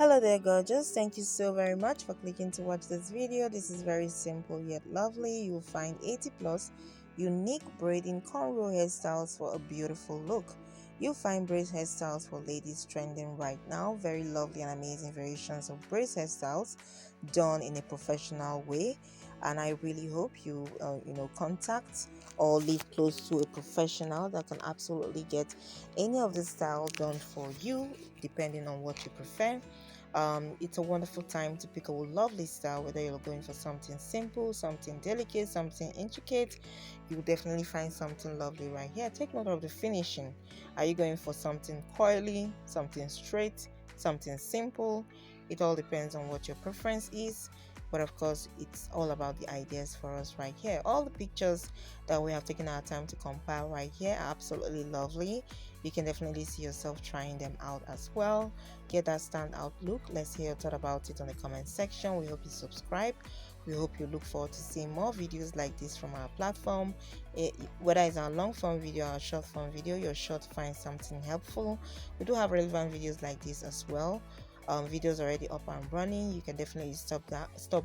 Hello there, gorgeous. Thank you so very much for clicking to watch this video. This is very simple yet lovely. You'll find 80 plus unique braiding cornrow hairstyles for a beautiful look. You'll find braids hairstyles for ladies trending right now. Very lovely and amazing variations of braids hairstyles done in a professional way. And I really hope you contact or live close to a professional that can absolutely get any of the style done for you depending on what you prefer. It's a wonderful time to pick a lovely style, whether you're going for something simple, something delicate, something intricate. You will definitely find something lovely right here. Take note of the finishing. Are you going for something coily, something straight, something simple? It all depends on what your preference is, but of course it's all about the ideas for us right here. All the pictures that we have taken our time to compile right here are absolutely lovely. You can definitely see yourself trying them out as well. Get that standout look. Let's hear your thought about it on the comment section. We hope you subscribe. We hope you look forward to seeing more videos like this from our platform. Whether it's a long form video or a short form video, you're sure to find something helpful. We do have relevant videos like this as well. Videos already up and running. You can definitely stop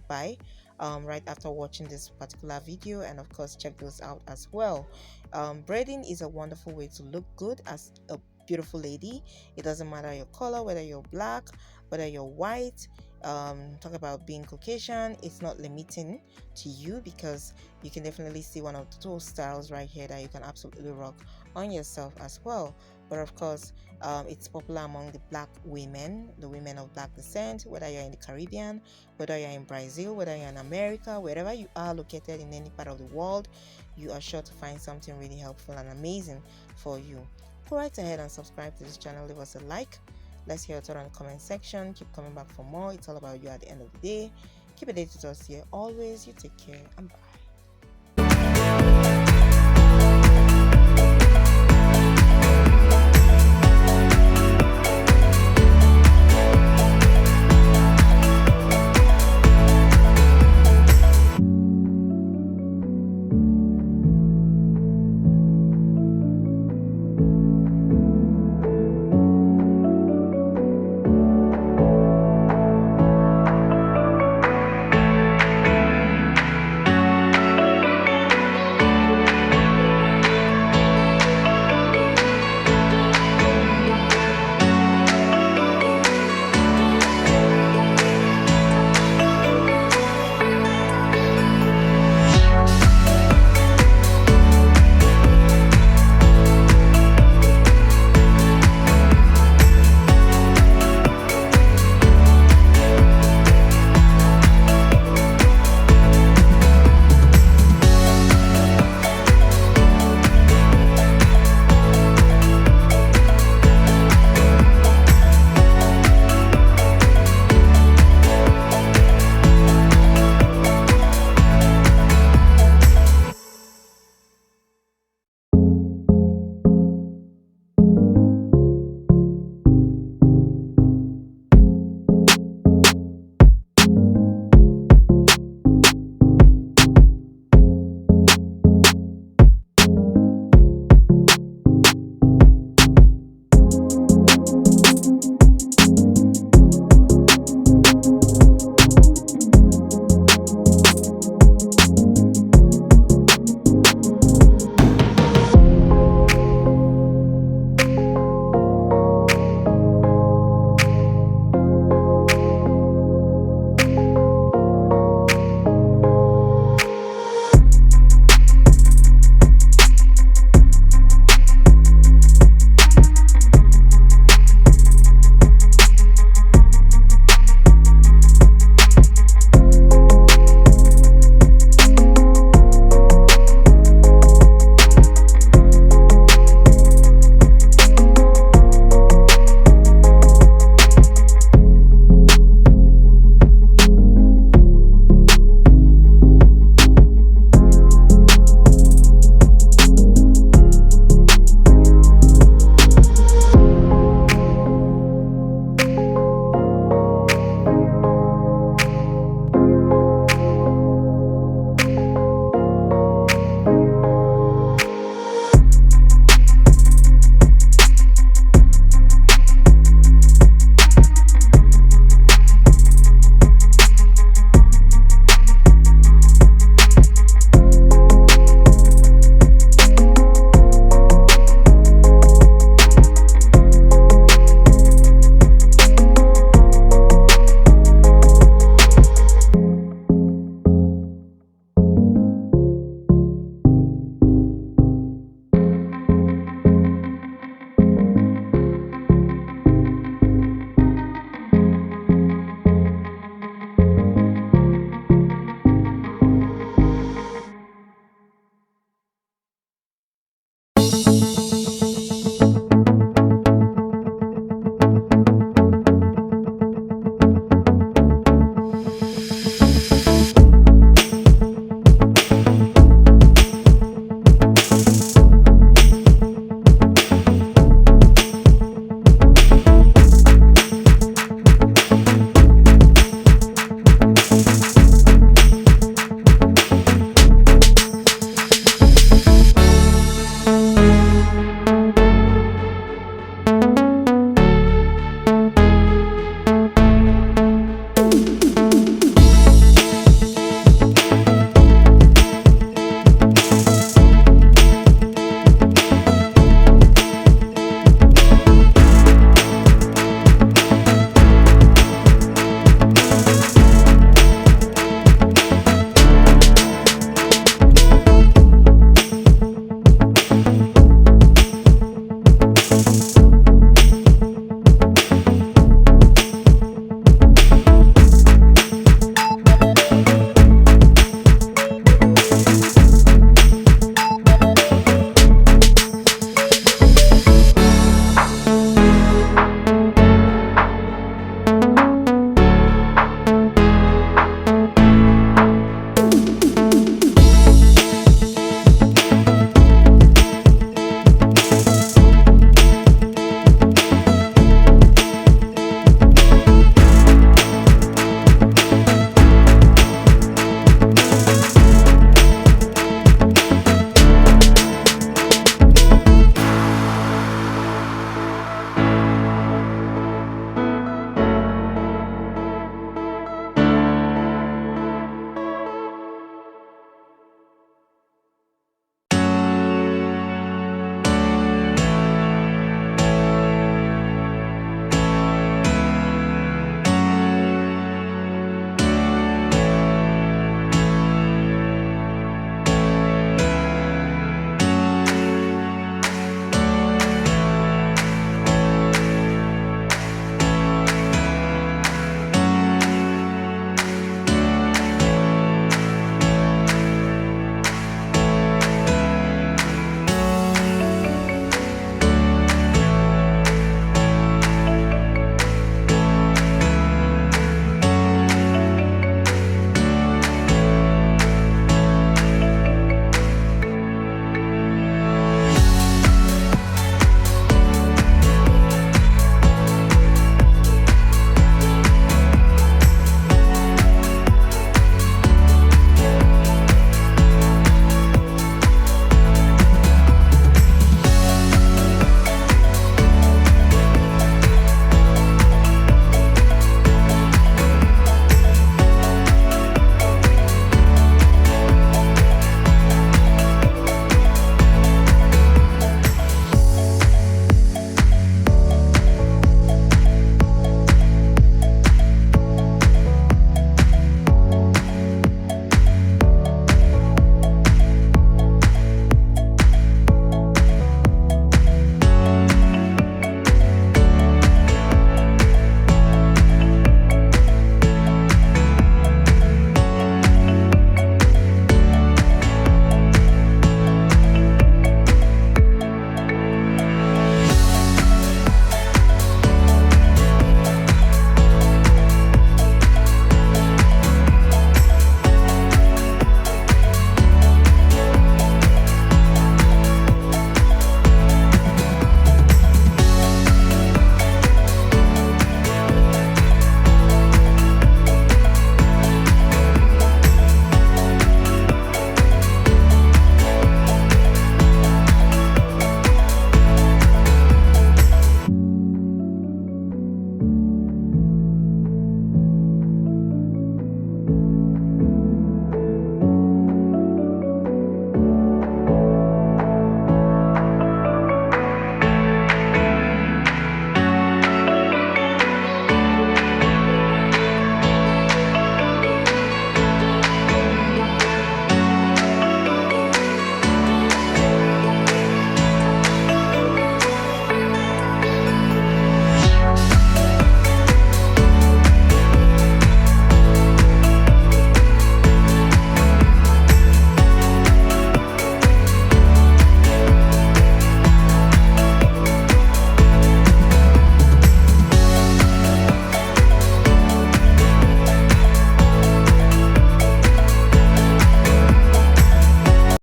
by right after watching this particular video, and of course check those out as well. Braiding is a wonderful way to look good as a beautiful lady. It doesn't matter your color, whether you're black, whether you're white. Talk about being Caucasian, it's not limiting to you, because you can definitely see one of those styles right here that you can absolutely rock on yourself as well. But of course, it's popular among the black women, the women of black descent, whether you're in the Caribbean, whether you're in Brazil, whether you're in America, wherever you are located in any part of the world, you are sure to find something really helpful and amazing for you. Go right ahead and subscribe to this channel, leave us a like. Let's hear your thought on the comment section. Keep coming back for more. It's all about you at the end of the day. Keep it dated with us here always. You take care and bye.